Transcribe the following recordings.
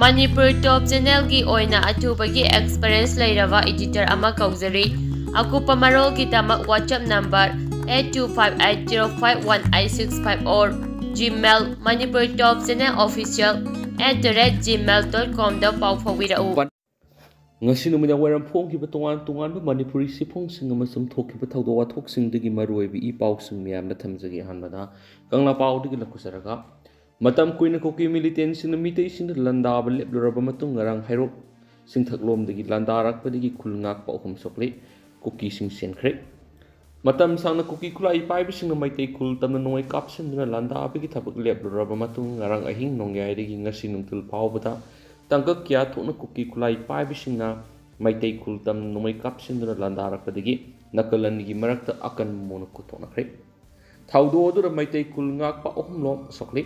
Manipur Top Channel की ओइना अथुबगी experience लेरवा editor अमा कौजरी अकुपा मरोल की तमक WhatsApp नंबर 8258051865 और Gmail Manipur Top Channel Official @gmail.com दा पाउ फौविरउ ngasi numida waram phongkiba tongan ba manipuri siphongsinga masum thokkiba thawdo wathoksingi maruibi I pausing miyamna thamjagi hanbada kangla paudigi lakusaraga matam kuina koki militant sing mitei sing landaba lepluraba matung ngarang hairok sing thaklomdagi landarakpadagi khulngak pa ohum sokle koki sing senkhre matam sangna koki khulai pai bising maitei khul tamna noi kapsin duna landabagi thabak lepluraba matung ngarang ahing nongyai ngasi nungtul paubada tangka kya thokna koki khulai pai bisinga maitai khultam nomai kapsindra landarakpadagi nakalanigi marakta akan mona kuthona khre thaudo dura maitai khul ngak pa ohumlom sokli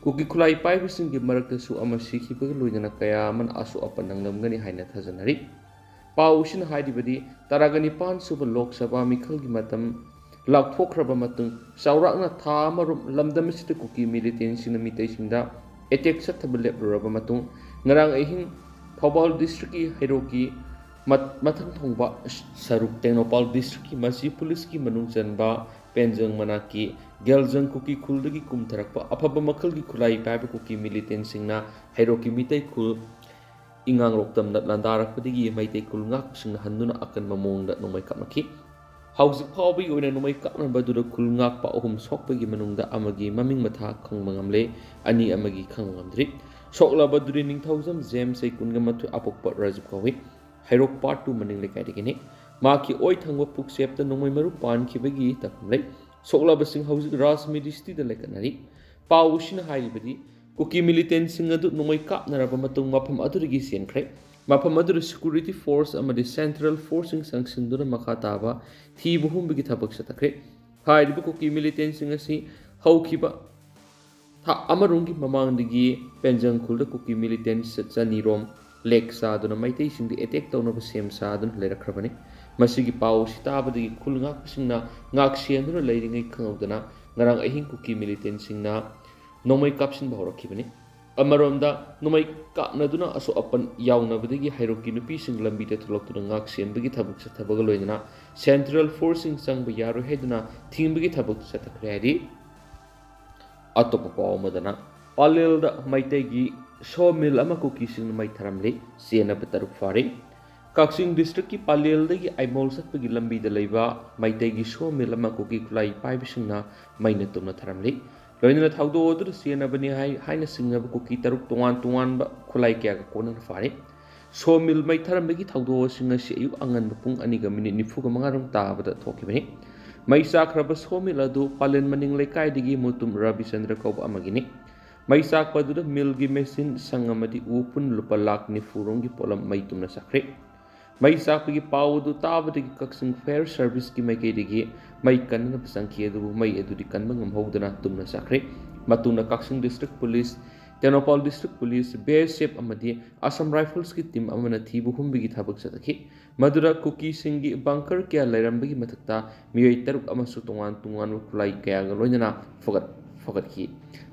koki khulai pai bisingi marakta su ama sikhibaga loinana kaya man asu apan nanglamba haina thajanari pausin haidibadi taragani pan suba lok sabha mikhalgi matam lakthokraba matung saurakna tha marum lamdamasita koki militant sina mitai singda attack sathabal lepluraba matung ngarang ahing Thobal district ki Hiroki mathang thongba saruk Tenopal district ki masi police ki manung chanba penjang manaki geljang kuki khuldagi kumtharakpa afaba makhal ki khulai paiba kuki militant singna Hiroki mitai khul ingang roktam na landarakpadagi maitai khul ngak singna handuna akan mamongda nomai kapnaki hauzik phawbi oina nomai kapnaba dura khul ngak pa ohum sokpagi manungda amagi maming matha khangmangamle ani amagi khangmangamdri Soklaba duri ningthaujam James ay kunga matu apokpa Rajib kawi Hairok part 2 maning lekai digini maki oi thangwa puksepta nomoi maru pan khibagi takamlai soklaba sing hauzik ras medisti da lekanari pawusina hairibadi koki militant sing adu nomoi kapnaraba matung mafam adurigi senkhre mafam adur security force amadi central forcing sanction duna makha taba thi buhumbigi thabak satakre hairiba koki militant sing asi haukhiba amarungi mamangdigi penjang khulda koki militant chanirom lek saduna maitai singdi attack tawna sem saduna lerakhrabani masigi paw sitabadigi khulnga singna ngak sianduna leiringai khangudana ngarang ahing koki militant singna nomai kapsin bawrakhibani amaromda nomai kapnaduna aso apan yawnabadigi hairoki nupi sing lambi te thuloktura ngak siambagi thabuk sathabaga loinana central forcing sangba yaro heduna thimbagi thabuk satakhreari Atop Pamadana Palil the Maitegi sawmill ama cookie sing my tharamle Siena Betaruk phare Kaksing district ki Palil the Imol Satpagi Lambi the Leva Maitegi sawmill ama cookie kulai pai bisingna mainatuna tharamle Loinat haudo order Siena Bani Hina Singa cookie taruk tuan kulai kya konan phare sawmill my tharambagi haudo singa siu angan bapung aniga minute nifuga mangarung tabada thokibani Maisak rabas homiladu palen maning lekai digi mutum Rabi Chandra Kob amagini. Maisak paduda milgi mesin sangamadi upun lupa lak ni furungi polam maitum na sakre. Maisak pagi paudu tabadigi kaksing fair service ki mai digi mai kan na pasangki edu mai edu di kan mangam hodana tum na sakre. Matuna kaksing district police Tenopal district police BSF amadi Assam Rifles ki team amana thibu humbigi thabak sataki Madura Kuki singi bunker kya lairambagi mathakta miyoi taruk amasu tungan kulai kya loinana fogat ki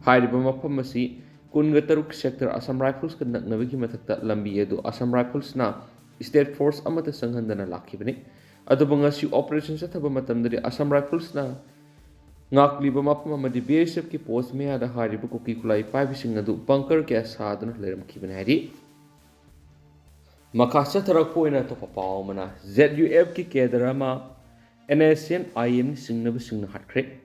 hairiba mafam asi kunga taruk sector Assam Rifles ka naknabagi mathakta lambi edu Assam Rifles na state force amata sanghandana lakhibani adubanga si operation sathaba matamdari Assam Rifles na Ngakliba mapam amadi BSF ki post me ada hariba koki kulai pai bising adu bunker kya sadana leram kibana hari makasa tarak poina to papaw mana ZUF ki kedarama NSN IM ni singna bisingna hatkre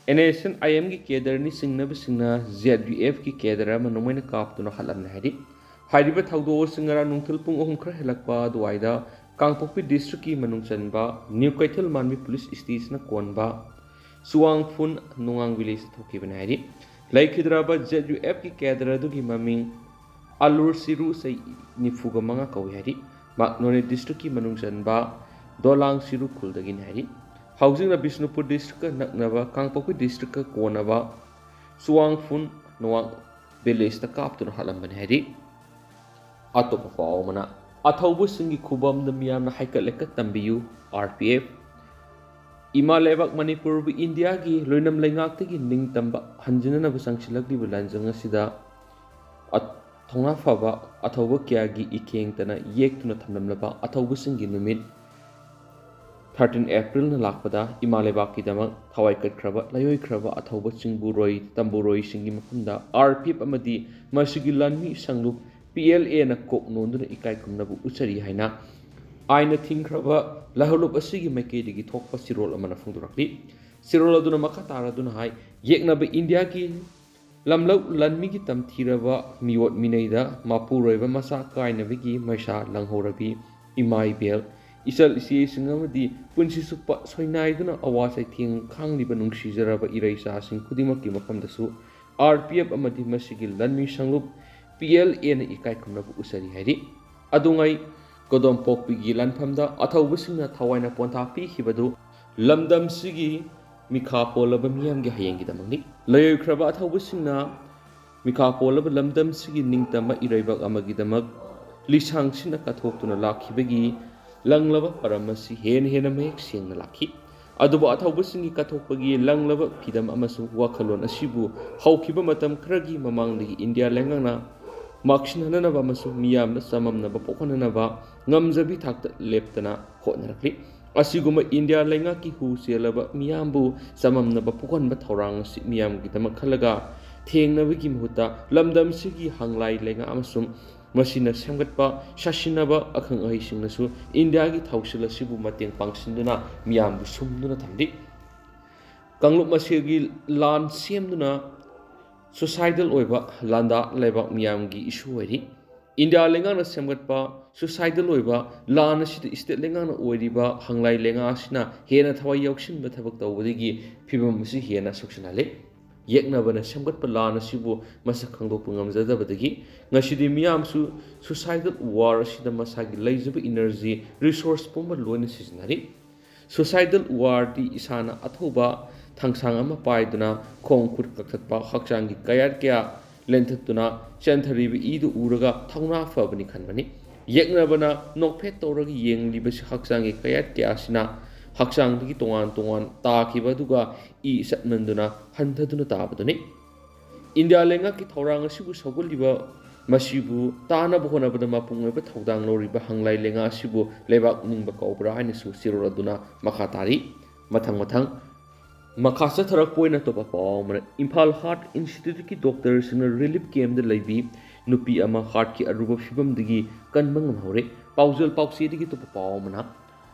NSN IM ki kedar ni singna bisingna ZUF ki kedarama nomaina kap tuna halamna hari hariba thawdo singara nungthul pung ohum khra helakpa duaida Kangpokpi district ki manung chanba New Kaithal Manmi police station na konba Suang Fun Nungang village thoki banari Laikhidraba ZUF ki kedradu ki maming Alur Siru say nifuga manga kawihari Maknone district ki manung chanba Dolang Siru kuldagin hari Housing na Bisnupur district ka naknaba Kangpokpi district ka konaba Suang Fun Nuang village ta kaptun halam banari Atopa paumana Athaubu singi kubam na miyam na haikaleka tambiyu RPF Ima lebak Manipur bi India ki loinam laingak tegi ning tamba hanjina na basang silak di bulanjang sida at thongna phaba athauba kyagi ikengtana yektuna thamlamlaba athaubasingi numit 13 April na lakpada imalebaki damak thawai katkraba layoi kraba athauba chingburoi tamburoi singi mafamda RPF amadi masigi lanmi sanglup PLA na koknonduna ikai kumnabu uchari haina aina thingkraba lahulup asigi maikei gi thokpa sirol amana phungdurakli sirol aduna makha taraduna hai yeknaba India ki lamlau lanmi gi tamthiraba miwot minaida mapuroiba masa kainabigi maisa langhorabi imai bel isal isi singamadi punsi supa soinaiduna awasai thing khangliba nungsizaraba iraisa sing kudimaki mafamdasu RPF amadi masigi lanmi sanglup PLA na ikai kumnabu usari hairi adungai kodom pokpigi lanfamda athaubasinga thawaina pontha pikhibadu lamdam sigi mikha polaba miyamgi hayengi damangni layoi khraba athaubasinga mikha polaba lamdam sigi ningtama iraibak amagi damak lisang sina kathoktuna lakhibagi langlaba paramasi hena mek sengna lakhi aduba athaubasingi kathokpagi langlaba phidam amasu wakhalon asibu haukiba matam khragi mamangdagi India lengangna makshinhanaba amasu miyamna samamnaba pokhananaba ngamjabi thakta leptana hotnarakli asiguma India lengaki hu selaba miyambu samamnaba pokhanba thorang si miyamgi damak khalaga thengnabagi muhuta lamdam sigi hanglai lenga amasum masina semgatpa shashinaba akhang ahisingnasu India gi thausil asibu mateng pangsinduna miyambu sumduna thamdi kanglup masigi lan semduna suicidal oiba landa lebak miyamgi issue oiri India lengana semgatpa suicidal oiba lan asida state lengana oiriba hanglai lenga asina hena thawai yauksinba thabak tawbadigi phibam asi hena soksinale yeknabana semgatpa lan asibu masak khangdokpa ngamjadabadagi ngasidi miyamsu suicidal war asida masagi leijaba energy resource pumba loina sizinari suicidal war di isana athoba thangsang ama paiduna khong khut kakhatpa hakchangi kayar kya lenthatuna chantharibi idu uraga thauna fabani khanbani yeknabana nokphet toragi yenglibasi hakchangi kayar kya asina hakchangi tongan takibaduga I satmanduna hanthaduna tabaduni India lenga ki thorang asibu sogoliba masibu tana bohonabada mapungaiba thodang loriba hanglai lenga asibu lebak ningba kaubra hainisu siroraduna makhatari mathang Makasa tharak poina topa paumana Imphal Heart Institute ki doctor singna relief camp da laibi nupi ama heart ki aruba fibam digi kanbang hore paujal pausi digi topa paumana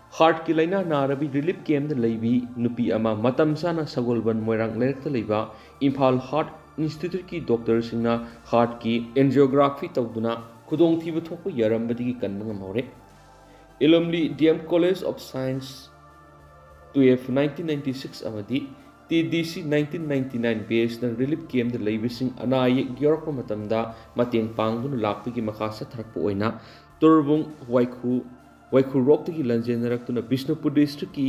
heart ki laina narabi relief camp da laibi nupi ama matam sana sagolban moirang lerekta laiba Imphal Heart Institute ki doctor singna heart ki angiography tawduna khudong thiba thokpa yaramba digi kanbang hore Ilomli DM College of Science 12 1996 amadi TDC 1999 base na relief camp da laibising anayek yorokpa matamda mateng pangduna lakpigi makasa tharakpa oina turbung waikhu roktagi lanjenarakuna Bishnupur district ki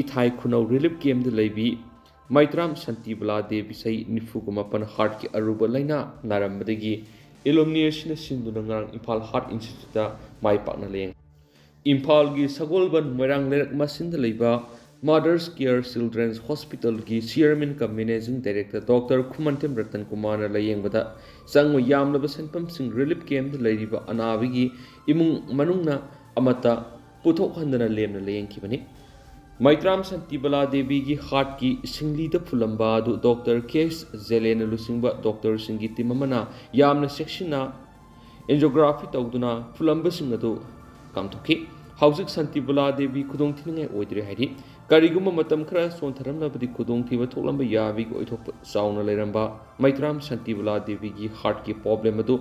ithai khunau relief camp da laibi Maitram Santibala Devi sai nifugumapan heart ki aruba laina narambadagi illumination sinduna ngarang Imphal Heart Institute da mai pakna leng Imphal gi sagolban moirang lerak masinda leiba Mothers Care Children's Hospital gi chairman ka managing director Dr. Kumantem Ratan Kumar na layengbada sangmo yamlaba senpam sing relief camp da leiriba anabigi imung manungna amata puthok handana lemna layengkibani Maitram Santibala Devi gi heart ki singli da fulamba du Dr. K.S. Zelena lusingba Dr. Singi timamana yamna sectiona angiography tawduna fulamba singadu kamthoki Hausik Santibala Devi kudong thiningai oidre hairi kariguma matam khara sontharamnabadi kudong thiba thoklamba yabi go oithok sauna leiramba Maitram Santibala Devi gi heart ki problem adu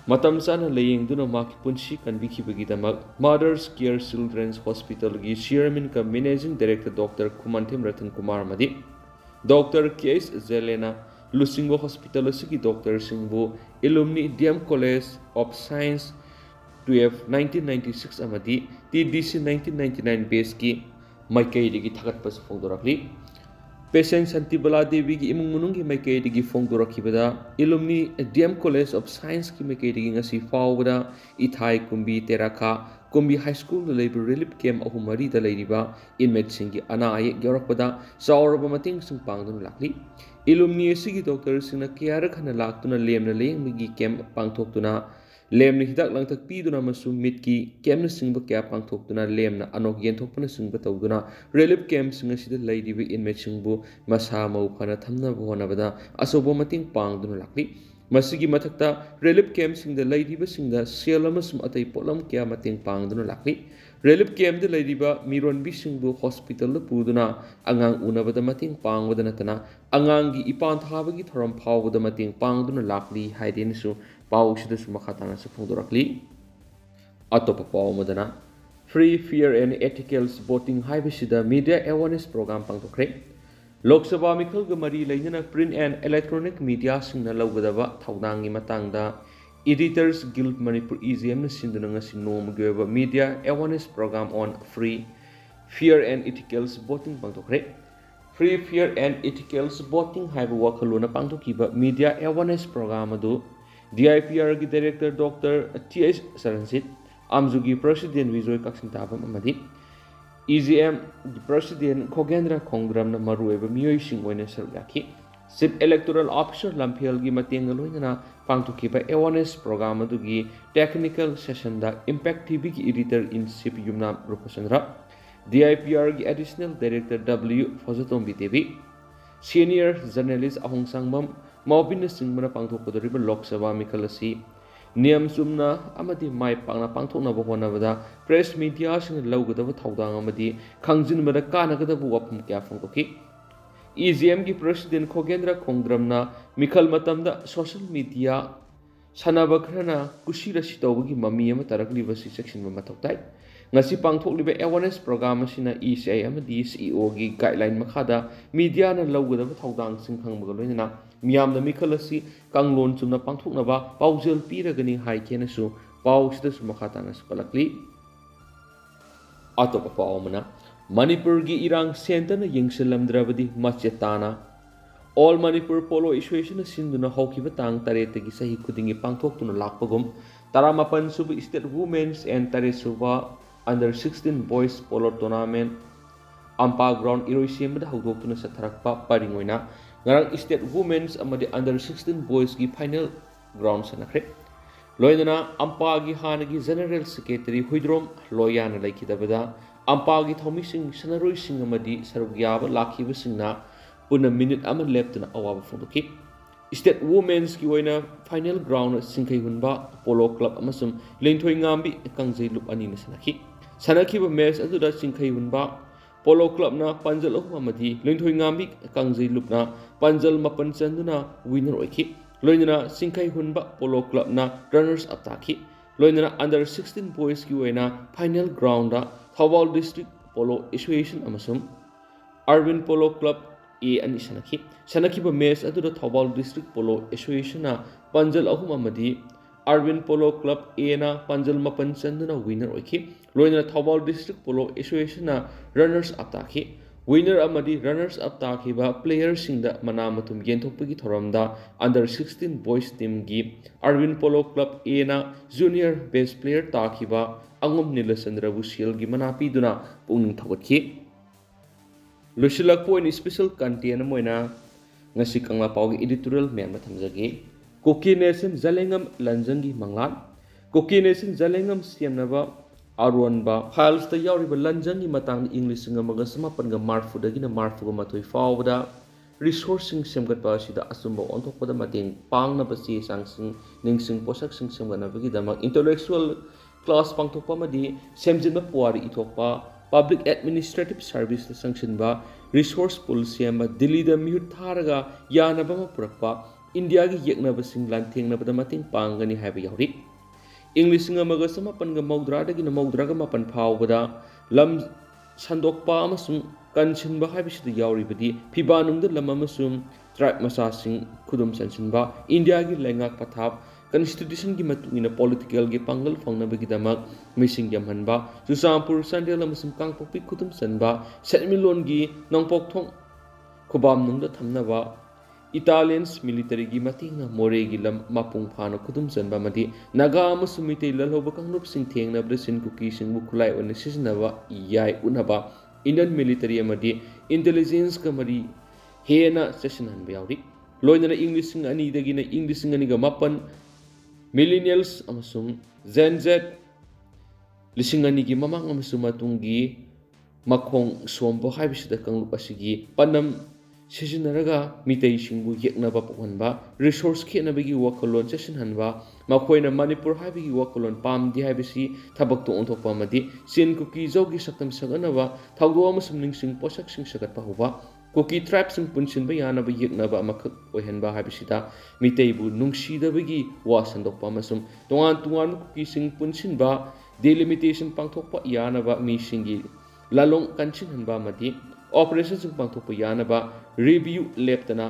matam sana layengduna maki punsi kanbikibagi damak Mothers Care Children's Hospital gi chairman ka managing director Dr. Kumantem Ratan Kumar madi Dr. K.S. Zelena Lusingbo Hospital asigi Dr. Singbo Alumni DM College of Science 12 1996 amadi TDC 1999 base ki maikai digi thagat pas phongdorakli Patient Santibala Devi gi imung munungi maikai digi phongdorakibada Alumni DM College of Science ki maikai digi ngasi fawbada ithai kumbi terakha ꯀꯨꯝꯕꯤ ꯍꯥꯏ ꯁ꯭ꯀꯨꯜꯗ ꯂꯩꯕ relief camp 3-4ꯗ ꯂꯩꯔꯤꯕ ꯏꯟꯃꯦꯠꯁꯤꯡꯒꯤ ꯑꯅꯥ ꯑꯌꯦꯛ ꯌꯥꯎꯔꯛꯄꯗ ꯆꯥꯎꯔꯕ ꯃꯇꯦꯡꯁꯤꯡ ꯄꯥꯡꯗꯨꯅ ꯂꯥꯛꯂꯤ꯫ ꯏꯂꯨꯝꯅꯤ ꯑꯁꯤꯒꯤ ꯗꯣꯛꯇꯔꯁꯤꯡꯅ ꯀꯌꯥꯔꯛ ꯍꯟꯅ ꯂꯥꯛꯇꯨꯅ ꯂꯦꯝꯅ ꯂꯥꯌꯦꯡꯕꯒꯤ ꯀꯦꯝꯞ ꯄꯥꯡꯊꯣꯛꯇꯨꯅ ꯂꯦꯝꯅ ꯍꯤꯗꯥꯛ ꯂꯥꯡꯊꯛ ꯄꯤꯗꯨꯅ ꯑꯃꯁꯨꯡ ꯃꯤꯠꯀꯤ ꯀꯦꯝꯞꯅꯆꯤꯡꯕ ꯀꯌꯥ ꯄꯥꯡꯊꯣꯛꯇꯨꯅ ꯂꯦꯝꯅ ꯑꯅꯣꯛ ꯌꯦꯟꯊꯣꯛꯄꯅꯆꯤꯡꯕ ꯇꯧꯗꯨꯅ ꯔꯤꯂꯤꯐ ꯀꯦꯝꯞꯁꯤꯡ ꯑꯁꯤꯗ ꯂꯩꯔꯤꯕ ꯏꯟꯃꯦꯠꯁꯤꯡꯕꯨ ꯃꯁꯥ ꯃꯎ ꯐꯅ ꯊꯝꯅꯕ ꯍꯣꯠꯅꯕꯗ ꯑꯆꯧꯕ ꯃꯇꯦꯡ ꯄꯥꯡꯗꯨꯅ ꯂꯥꯛꯂꯤ꯫ ꯃꯁꯤꯒꯤ ꯃꯊꯛꯇ ꯔꯤꯂꯤꯐ ꯀꯦꯝꯞꯁꯤꯡꯗ ꯂꯩꯔꯤꯕꯁꯤꯡꯗ ꯁꯦꯜ ꯑꯃꯁꯨꯡ ꯑꯇꯩ ꯄꯣꯠꯂꯝ ꯀꯌꯥ ꯃꯇꯦꯡ ꯄꯥꯡꯗꯨꯅ ꯂꯥꯛꯂꯤ꯫ ꯔꯤꯂꯤꯐ ꯀꯦꯝꯞꯇ ꯂꯩꯔꯤꯕ ꯃꯤꯔꯣꯟꯕꯤꯁꯤꯡꯕꯨ ꯍꯣꯁꯄꯤꯇꯥꯜꯗ ꯄꯨꯗꯨꯅ ꯑꯉꯥꯡ ꯎꯅꯕꯗ ꯃꯇꯦꯡ ꯄꯥꯡꯕꯗ ꯅꯠꯇꯅ ꯑꯉꯥꯡꯒꯤ ꯏꯄꯥꯟ ꯊꯥꯕꯒꯤ ꯊꯧꯔꯝ ꯐꯥꯎꯕꯗ ꯃꯇꯦꯡ ꯄꯥꯡꯗꯨꯅ ꯂꯥꯛꯂꯤ ꯍꯥꯏꯗꯦꯅꯁꯨ ꯄꯥꯎ ꯑꯁꯤꯗꯁꯨ ꯃꯈꯥ ꯇꯥꯅꯁꯨ ꯐꯣꯡꯗꯣꯔꯛꯂꯤ꯫ ꯑꯇꯣꯞꯄ ꯄꯥꯎ ꯑꯃꯗꯅ ꯐ꯭ꯔꯤ ꯐꯤꯌꯔ ꯑꯦꯟ ꯑꯦꯊꯤꯀꯦꯜꯁ ꯚꯣꯇꯤꯡ ꯍꯥꯏꯕꯁꯤꯗ media awareness programme ꯄꯥꯡꯊꯣꯛꯈ꯭ꯔꯦ꯫ Lok Sabha ꯃꯤꯈꯜꯒ ꯃꯔꯤ ꯂꯩꯅꯅ ꯄ꯭ꯔꯤꯟꯠ ꯑꯦꯟ ꯏꯂꯦꯛꯇ꯭ꯔꯣꯅꯤꯛ ꯃꯤꯗꯤꯌꯥꯁꯤꯡꯅ ꯂꯧꯒꯗꯕ ꯊꯧꯗꯥꯡꯒꯤ ꯃꯇꯥꯡꯗ ꯏꯗꯤꯇꯔꯁ ꯒꯤꯜꯗ ꯃꯅꯤꯄꯨꯔ (EGM)ꯅ ꯁꯤꯟꯗꯨꯅ ꯉꯁꯤ ꯅꯣꯡꯃꯒꯤ ꯑꯣꯏꯕ media awareness program on free fair and ethical voting ꯄꯥꯡꯊꯣꯛꯈ꯭ꯔꯦ꯫ Free fair and ethical voting ꯍꯥꯏꯕ ꯋꯥꯈꯜꯂꯣꯟꯅ ꯄꯥꯡꯊꯣꯛꯈꯤꯕ ꯃꯤꯗꯤꯌꯥ ꯑꯦꯋꯥꯔꯅꯦꯁ ꯄ꯭ꯔꯣꯒ꯭ꯔꯥꯝ ꯑꯗꯨ DIPRꯒꯤ ꯗꯥꯏꯔꯦꯛꯇꯔ ꯗꯣꯛꯇꯔ TH ꯁꯔꯟꯖꯤꯠ, ꯑꯥꯝꯖꯨꯒꯤ ꯄ꯭ꯔꯁꯤꯗꯦꯟꯠ ꯕꯤꯖꯣꯏ ꯀꯛꯆꯤꯡꯇꯥꯕꯝ ꯑꯃꯗꯤ EGMꯒꯤ ꯄ꯭ꯔꯁꯤꯗꯦꯟꯠ ꯈꯣꯒꯦꯟꯗ꯭ꯔ ꯈꯣꯡꯗ꯭ꯔꯝꯅ ꯃꯔꯨꯑꯣꯏꯕ ꯃꯤꯑꯣꯏꯁꯤꯡ ꯑꯣꯏꯅ ꯁꯔꯨꯛ ꯌꯥꯈꯤ꯫ ꯆꯤꯞ ꯏꯂꯦꯛꯇꯣꯔꯦꯜ ꯑꯣꯐꯤꯁꯥꯔ ꯂꯝꯐꯦꯜꯒꯤ ꯃꯇꯦꯡꯒ ꯂꯣꯏꯅꯅ ꯄꯥꯡꯊꯣꯛꯈꯤꯕ ꯑꯦꯋꯥꯔꯅꯦꯁ ꯄ꯭ꯔꯣꯒ꯭ꯔꯥꯝ ꯑꯗꯨꯒꯤ ꯇꯦꯛꯅꯤꯀꯦꯜ ꯁꯦꯁꯟꯗ ꯏꯝꯄꯦꯛ ꯇꯤꯚꯤꯒꯤ editor in chief Yumnam Rupachandra, DIPRꯒꯤ additional director W Phajatombi Devi, senior journalist ꯑꯍꯣꯡꯁꯥꯡꯕꯝ ꯃꯥꯎꯕꯤꯅꯆꯤꯡꯕꯅ ꯄꯥꯡꯊꯣꯛꯀꯗꯧꯔꯤꯕ ꯂꯣꯛ ꯁꯚꯥ ꯃꯤꯈꯜ ꯑꯁꯤ ꯅꯤꯌꯝ ꯆꯨꯝꯅ ꯑꯃꯗꯤ ꯃꯥꯏ ꯄꯥꯛꯅ ꯄꯥꯡꯊꯣꯛꯅꯕ ꯍꯣꯠꯅꯕꯗ ꯄ꯭ꯔꯦꯁ ꯃꯤꯗꯤꯌꯥꯁꯤꯡꯅ ꯂꯧꯒꯗꯕ ꯊꯧꯗꯥꯡ ꯑꯃꯗꯤ ꯈꯪꯖꯤꯟꯕꯗ ꯀꯥꯟꯅꯒꯗꯕ ꯋꯥꯐꯝ ꯀꯌꯥ ꯐꯣꯡꯗꯣꯛꯈꯤ꯫ EGMꯒꯤ ꯄ꯭ꯔꯁꯤꯗꯦꯟꯠ ꯈꯣꯒꯦꯟꯗ꯭ꯔ ꯈꯣꯡꯗ꯭ꯔꯝꯅ ꯃꯤꯈꯜ ꯃꯇꯝꯗ ꯁꯣꯁꯤꯌꯦꯜ ꯃꯤꯗꯤꯌꯥ ꯁꯥꯟꯅꯕ ꯈꯔꯅ ꯀꯨꯁꯤꯔꯥꯁꯤ ꯇꯧꯕꯒꯤ ꯃꯃꯤ ꯑꯃ ꯇꯥꯔꯛꯂꯤꯕꯁꯤ ꯆꯦꯛꯁꯤꯟꯕ ꯃꯊꯧ ꯇꯥꯏ꯫ ꯉꯁꯤ ꯄꯥꯡꯊꯣꯛꯂꯤꯕ ꯑꯦꯋꯥꯔꯅꯦꯁ ꯄ꯭ꯔꯣꯒ꯭ꯔꯥꯝ ꯑꯁꯤꯅ ECI ꯑꯃꯗꯤ CEOꯒꯤ ꯒꯥꯏꯗꯂꯥꯏꯟ ꯃꯈꯥꯗ ꯃꯤꯗꯤꯌꯥꯅ ꯂꯧꯒꯗꯕ ꯊꯧꯗꯥꯡꯁꯤꯡ ꯈꯪꯕꯒ ꯂꯣꯏꯅꯅ ꯃꯤꯌꯥꯝꯗ ꯃꯤꯈꯜ ꯑꯁꯤ ꯀꯥꯡꯂꯣꯟ ꯆꯨꯝꯅ ꯄꯥꯡꯊꯣꯛꯅꯕ ꯄꯥꯎꯖꯦꯜ ꯄꯤꯔꯒꯅꯤ ꯍꯥꯏꯈꯦꯅꯁꯨ ꯄꯥꯎ ꯑꯁꯤꯗꯁꯨ ꯃꯈꯥ ꯇꯥꯅꯁꯨ ꯄꯜꯂꯛꯂꯤ꯫ ꯑꯇꯣꯞꯄ ꯄꯥꯎ ꯑꯃꯅ ꯃꯅꯤꯄꯨꯔꯒꯤ ꯏꯔꯥꯡ ꯁꯦꯟꯇꯔꯅ ꯌꯦꯡꯁꯤꯜꯂꯝꯗ꯭ꯔꯕꯗꯤ ꯃꯆꯦꯠ ꯇꯥꯅ ꯑꯣꯜ ꯃꯅꯤꯄꯨꯔ ꯄꯣꯂꯣ ꯑꯦꯁꯣꯁꯤꯌꯦꯁꯟꯅ ꯁꯤꯟꯗꯨꯅ ꯍꯧꯈꯤꯕ ꯇꯥꯡ 8ꯇꯒꯤ ꯆꯍꯤ ꯈꯨꯗꯤꯡꯒꯤ ꯄꯥꯡꯊꯣꯛꯇꯨꯅ ꯂꯥꯛꯄꯒꯨꯝ 17ꯁꯨꯕ ꯁ꯭ꯇꯦꯠ ꯋꯨꯃꯦꯟꯁ ꯑꯦꯟ 13ꯁꯨꯕ ꯑꯟꯗꯔ-16 ꯕꯣꯏꯁ ꯄꯣꯂꯣ ꯇꯣꯔꯅꯥꯃꯦꯟꯠ ꯑꯝꯄꯥ ꯒ꯭ꯔꯥꯎꯟ ꯏꯔꯣꯏꯁꯦꯝꯕꯗ ꯍꯧꯗꯣꯛꯇꯨꯅ ꯆꯠꯊꯔꯛꯄ ꯄꯔꯤꯡ ꯑꯣꯏꯅ ꯉꯔꯥꯡ ꯁ꯭ꯇꯦꯠ ꯋꯨꯃꯦꯟꯁ ꯑꯃꯗꯤ ꯑꯟꯗꯔ-16 ꯕꯣꯏꯁꯀꯤ ꯐꯥꯏꯅꯦꯜ ꯒ꯭ꯔꯥꯎꯟ ꯁꯥꯟꯅꯈ꯭ꯔꯦ꯫ ꯂꯣꯏꯅꯅ ꯑꯝꯄꯥꯒꯤ ꯍꯥꯟꯅꯒꯤ ꯖꯦꯅꯔꯦꯜ ꯁꯦꯀ꯭ꯔꯦꯇꯔꯤ ꯍꯨꯏꯗ꯭ꯔꯣꯝ ꯂꯣꯏꯌꯥꯅ ꯂꯩꯈꯤꯗꯕꯗ ꯑꯝꯄꯥꯒꯤ ꯊꯧꯃꯤꯁꯤꯡ, ꯁꯥꯟꯅꯔꯣꯏꯁꯤꯡ ꯑꯃꯗꯤ ꯁꯔꯨꯛ ꯌꯥꯕ ꯂꯥꯛꯈꯤꯕꯁꯤꯡꯅ ꯄꯨꯟꯅ ꯃꯤꯅꯤꯠ ꯑꯃ ꯂꯦꯞꯇꯨꯅ ꯑꯋꯥꯕ ꯐꯣꯡꯗꯣꯛꯈꯤ꯫ ꯁ꯭ꯇꯦꯠ ꯋꯨꯃꯦꯟꯁꯀꯤ ꯑꯣꯏꯅ ꯐꯥꯏꯅꯦꯜ ꯒ꯭ꯔꯥꯎꯟꯗ ꯆꯤꯡꯈꯩꯍꯨꯟꯕ ꯄꯣꯂꯣ ꯀ꯭ꯂꯕ ꯑꯃꯁꯨꯡ ꯂꯤꯡꯊꯣꯏꯉꯥꯝꯕꯤ ꯀꯥꯡꯖꯩ ꯂꯨꯞ ꯑꯅꯤꯅ ꯁꯥꯟꯅꯈꯤ꯫ ꯁꯥꯟꯅꯈꯤꯕ ꯃꯦꯆ ꯑꯗꯨꯗ ꯆꯤꯡꯈꯩꯍꯨꯟꯕ ꯄꯣꯂꯣ ꯀ꯭ꯂꯕꯅ ꯄꯥꯟꯖꯜ 3 ꯑꯃꯗꯤ ꯂꯤꯡꯊꯣꯏꯉꯥꯝꯕꯤ ꯀꯥꯡꯖꯩ ꯂꯨꯞꯅ ꯄꯥꯟꯖꯜ 7 ꯆꯟꯗꯨꯅ ꯋꯤꯅꯔ ꯑꯣꯏꯈꯤ꯫ ꯂꯣꯏꯅꯅ ꯆꯤꯡꯈꯩꯍꯨꯟꯕ ꯄꯣꯂꯣ ꯀ꯭ꯂꯕꯅ ꯔꯅꯔꯁ ꯑꯞ ꯇꯥꯈꯤ꯫ ꯂꯣꯏꯅꯅ ꯑꯟꯗꯔ-16 ꯕꯣꯏꯁꯀꯤ ꯑꯣꯏꯅ final ground Thoubal district polo association ꯑꯃꯁꯨꯡ ꯑꯔꯕꯤꯟ ꯄꯣꯂꯣ ꯀ꯭ꯂꯕ A ꯑꯅꯤ ꯁꯥꯟꯅꯈꯤ꯫ ꯁꯥꯟꯅꯈꯤꯕ ꯃꯦꯆ ꯑꯗꯨꯗ ꯊꯧꯕꯥꯜ ꯗꯤꯁꯇ꯭ꯔꯤꯛ ꯄꯣꯂꯣ ꯑꯦꯁꯣꯁꯤꯌꯦꯁꯟꯅ ꯄꯥꯟꯖꯜ 3 ꯑꯃꯗꯤ ꯑꯔꯕꯤꯟ ꯄꯣꯂꯣ ꯀ꯭ꯂꯕ A ꯅ ꯄꯥꯟꯖꯜ 7 ꯆꯟꯗꯨꯅ ꯋꯤꯅꯔ ꯑꯣꯏꯈꯤ꯫ ꯂꯣꯏꯅꯅ ꯊꯧꯕꯥꯜ district polo association runners up ꯇꯥꯈꯤ꯫ ꯋꯤꯅꯔ ꯑꯃꯗꯤ ꯔꯅꯔꯁ ꯑꯞ ꯇꯥꯈꯤꯕ ꯄ꯭ꯂꯦꯌꯔꯁꯤꯡꯗ ꯃꯅꯥ ꯃꯊꯨꯝ ꯌꯦꯟꯊꯣꯛꯄꯒꯤ ꯊꯧꯔꯝꯗ ꯑꯟꯗꯔ-16 ꯕꯣꯏꯁ ꯇꯤꯝꯒꯤ ꯑꯔꯕꯤꯟ ꯄꯣꯂꯣ ꯀ꯭ꯂꯕ A ꯅ ꯖꯨꯅꯤꯌꯔ ꯕꯦꯁ ꯄ꯭ꯂꯦꯌꯔ ꯇꯥꯈꯤꯕ ꯑꯉꯝ ꯅꯤꯂꯆꯟꯗ꯭ꯔꯕꯨ ꯁꯦꯜꯒꯤ ꯃꯅꯥ ꯄꯤꯗꯨꯅ ꯄꯨꯛꯅꯤꯡ ꯊꯧꯒꯠꯈꯤ꯫ ꯂꯣꯏꯁꯤꯜꯂꯛꯄ ꯑꯣꯏꯅ ꯁ꯭ꯄꯦꯁꯦꯜ ꯀꯟꯇꯦꯟꯠ ꯑꯃ ꯑꯣꯏꯅ ꯉꯁꯤ ꯀꯪꯂꯥ ꯄꯥꯎꯒꯤ ꯏꯗꯤꯇꯣꯔꯤꯌꯦꯜ ꯃꯌꯥꯝꯗ ꯊꯝꯖꯒꯦ꯫ ꯀꯨꯀꯤ ꯅꯦꯁꯟ ꯖꯂꯦꯡꯉꯝ ꯂꯟꯖꯪꯒꯤ ꯃꯪꯂꯥꯟ꯫ ꯀꯨꯀꯤ ꯅꯦꯁꯟ ꯖꯂꯦꯡꯉꯝ ꯁꯦꯝꯅꯕ ꯑꯔꯣꯟꯕ ꯐꯥꯏꯜꯁꯇ ꯌꯥꯎꯔꯤꯕ ꯂꯟꯖꯪꯒꯤ ꯃꯇꯥꯡꯗ ꯏꯪ 1940ꯗꯒꯤꯅ 1942 ꯐꯥꯎꯕꯗ ꯔꯤꯁꯣꯔꯁꯁꯤꯡ ꯁꯦꯝꯒꯠꯄ ꯑꯁꯤꯗ ꯑꯆꯨꯝꯕ ꯑꯣꯟꯊꯣꯛꯄꯗ ꯃꯇꯦꯡ ꯄꯥꯡꯅꯕ ꯆꯦ ꯆꯥꯡꯁꯤꯡ, ꯅꯤꯡꯁꯤꯡ ꯄꯣꯠꯁꯛꯁꯤꯡ ꯁꯦꯝꯒꯠꯅꯕꯒꯤꯗꯃꯛ ꯏꯟꯇꯦꯂꯦꯛꯆꯨꯑꯦꯜ ꯀ꯭ꯂꯥꯁ ꯄꯥꯡꯊꯣꯛꯄ ꯑꯃꯗꯤ ꯁꯦꯝꯖꯤꯟꯕ ꯄꯨꯋꯥꯔꯤ ꯏꯊꯣꯛꯄ, ꯄꯕ꯭ꯂꯤꯛ ꯑꯦꯗꯃꯤꯅꯤꯁꯇ꯭ꯔꯦꯇꯤꯚ ꯁꯔꯚꯤꯁꯇ ꯆꯪꯁꯤꯟꯕ, ꯔꯤꯁꯣꯔꯁ ꯄꯨꯜ ꯁꯦꯝꯕ, ꯗꯤꯜꯂꯤꯗ ꯃꯤꯍꯨꯠ ꯊꯥꯔꯒ ꯌꯥꯅꯕ ꯑꯃ ꯄꯨꯔꯛꯄ, ꯏꯟꯗꯤꯌꯥꯒꯤ ꯌꯦꯛꯅꯕꯁꯤꯡ ꯂꯥꯟꯊꯦꯡꯅꯕꯗ ꯃꯇꯦꯡ ꯄꯥꯡꯒꯅꯤ ꯍꯥꯏꯕ ꯌꯥꯎꯔꯤ꯫ ꯏꯪ 1990ꯗꯒꯤꯅ 1997 ꯐꯥꯎꯕꯗ ꯂꯝ ꯁꯟꯗꯣꯛꯄ ꯑꯃꯁꯨꯡ ꯀꯟꯁꯤꯟꯕ ꯍꯥꯏꯕꯁꯤꯗ ꯌꯥꯎꯔꯤꯕꯗꯤ ꯐꯤꯕꯥꯅꯨꯡꯗ ꯂꯝ ꯑꯃꯁꯨꯡ ꯇ꯭ꯔꯥꯏꯕ ꯃꯆꯥꯁꯤꯡ ꯈꯨꯗꯨꯝ ꯆꯟꯁꯤꯟꯕ, ꯏꯟꯗꯤꯌꯥꯒꯤ ꯂꯩꯉꯥꯛ ꯄꯊꯥꯞ ꯀꯟꯁꯇꯤꯇ꯭ꯌꯨꯁꯟꯒꯤ ꯃꯇꯨꯡꯏꯟꯅ ꯄꯣꯂꯤꯇꯤꯀꯦꯜꯒꯤ ꯄꯥꯡꯒꯜ ꯐꯪꯅꯕꯒꯤꯗꯃꯛ ꯃꯤꯁꯤꯡ ꯌꯥꯝꯍꯟꯕ, ꯆꯨꯔꯆꯥꯟꯄꯨꯔ, ꯆꯥꯟꯗꯦꯜ ꯑꯃꯁꯨꯡ ꯀꯥꯡꯄꯣꯛꯄꯤ ꯈꯨꯗꯨꯝ ꯆꯟꯕ, ꯁꯦꯟꯃꯤꯠꯂꯣꯟꯒꯤ ꯅꯣꯡꯄꯣꯛꯊꯣꯡ ꯈꯨꯕꯥꯝꯅꯨꯡꯗ ꯊꯝꯅꯕ, Italians military gi matinga more gi lam mapung phana khudum chanba madi naga amasung mitai lalhoba kanglup sing thengna brasin Kuki sing bu khulai on sisinaba yai unaba Indian military amadi intelligence ka mari hena session han bayawri loinana English sing ani dagi na English sing ani ga mapan millennials amasung Gen Z lising ani gi mamang amasung matungi makhong sombo haibisida kanglup asigi panam Sijinaraga mitai singbu yeknaba pokhanba resource khenabagi wakolon session hanba makhoina Manipur haibagi wakolon pamdi haibisi thabak to onthokpa madi sin Kuki jogi saktam saganaba thawdo amasum ningsing posak sing sagatpa huba Kuki tribe sing punsinba yanaba yeknaba amakak oihanba haibisida mitai bu nungsidabagi wa sandokpa amasum tongan Kuki sing punsinba delimitation pangthokpa yanaba mi singi lalong kanchin hanba madi operation sing pangthokpa yanaba review leptana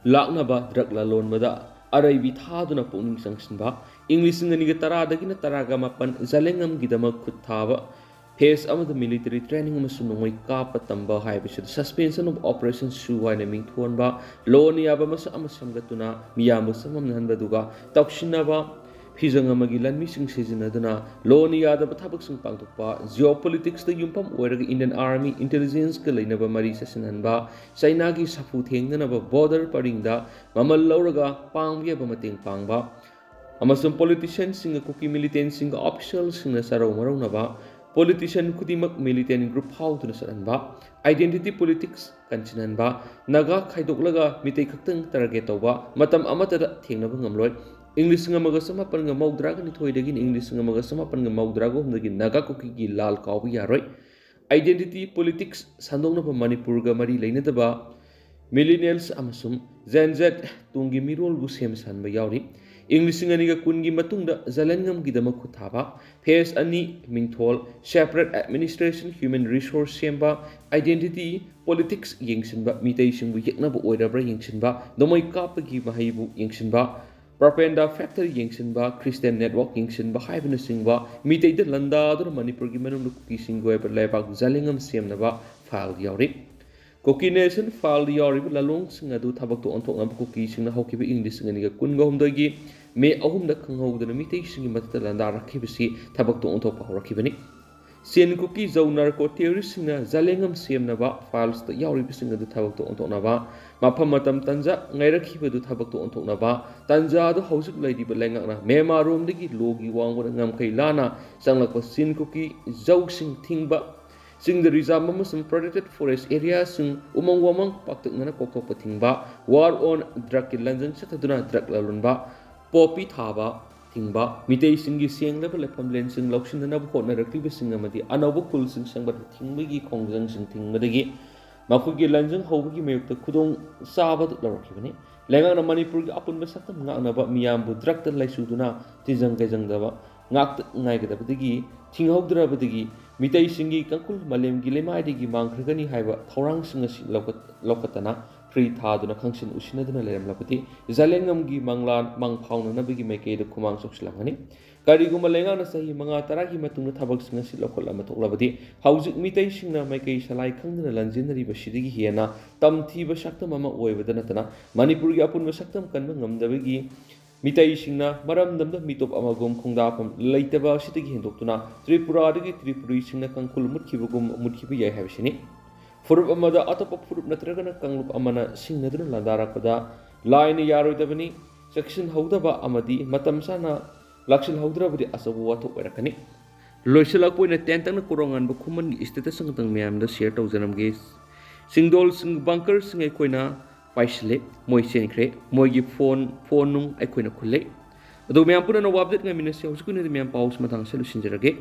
laknaba drug lalon mada araibi thaduna pungning sangsinba English ngani ga tara dagina taraga mapan zalengam gidama khut thaba phase amada military training amasung nongoi kapa tamba haibisi suspension of operation su waina mingthonba loni aba masa amasamgatuna miyamu samam hanbaduga tawshinaba Hizang amagi lanmi sing sijinaduna loni yadaba thabak sing pangthokpa geopolitics da yumpam oiraga Indian Army intelligence ka leinaba mari sasinhanba China gi safu thengdanaba border paringda mamal lauraga pangbiaba mateng pangba amasung politician sing Kuki militant sing official sing na sarau maraunaba politician kudimak militant group hautuna saranba identity politics kanchinanba naga khaidoklaga mitai khaktang target tawba matam amatada thengnaba ngamloi English ngamaga samapan nga maudra ni thoidagi English ngamaga samapan nga maudra go humdagi naga Kuki gi lal kawbi yaroi identity politics sandongna pa Manipur ga mari leinadaba millennials amasum Gen Z tungi mirol bu sem sanba yawri English ngani ga kungi matungda zalengam gi dama khuthaba phase ani mingthol separate administration human resource semba identity politics yengsinba mitai singbu yeknaba oirabra yengsinba domoi kapagi mahaibu yengsinba propaganda factory yengsinba Christian network yengsinba haibna singba mitai da landa dur Manipur gi manum Kuki singoi ba lebak zalengam semnaba file yawri Kuki nation file yawri lalong sing adu thabak to onthok ngam Kuki singna haukiba English ngani ga kunga humdagi me ahumda khanghawdana mitai singi matata landa rakhibisi thabak to onthok pa rakhibani Sen Kuki zau narco terrorist singna zalengam semnaba files ta yawri bising adu thabak to onthoknaba mafam matam tanja ngairakhiba du thabak to onthoknaba tanja du hausuk laidiba lengakna mema romdagi logi wangona ngamkai lana sanglakpa Sen Kuki zau sing thingba sing the reserve amasung protected forest area sing umang wamang paktaknana kokthokpa thingba war on drug ki lanjang sataduna drug lalunba poppy thaba thingba mitai singi sienglaba lefam len sing lauksinana bu khotna raktiba sing amadi anauba kul sing sangbat thingbagi khongjang sing thingmadagi makugi lanjang hawbagi mayukta khudong sabad larakibani lengana Manipur gi apunba saktam ngaknaba miyambu drug ta laisuduna tijang kajangdaba ngak ngaigadabadagi thinghaudrabadagi mitai singi kankul malem gi lemaidigi mangkhrgani haiba thorang singasi lokatana free thaduna khangsin usinaduna leremlapati zalengam gi manglan mangphauna nabigi maikei da khumang sokslamani kariguma lengana sahi manga taragi matungna thabak singasi lokol ama thoklabadi haujik mitai singna maikei salai khangduna lanjinari basidigi hiana tamthiba saktam ama oibada natana Manipur gi apunba saktam kanba ngamdabagi mitai singna maram damda mitop ama gom khongdapam leitaba sidigi hendoktuna Tripura dagi Tripuri singna kankul mutkibagum mutkibi yai habisini Furup amada atapa furup natragana kanglup amana singnaduna landarakpada line yaroidabani section haudaba amadi matam sana lakshil haudrabadi asabu wathok oirakani loisalakpoina tentangna korongan ba khuman gi status sangtang meyam da share tawjanamge singdol sing bunker sing aikoina paisle moi chenkre moi gi phone nung aikoina khulle adu meyam puna no wabdet ngamina se husukuni meyam paus matang solution jarage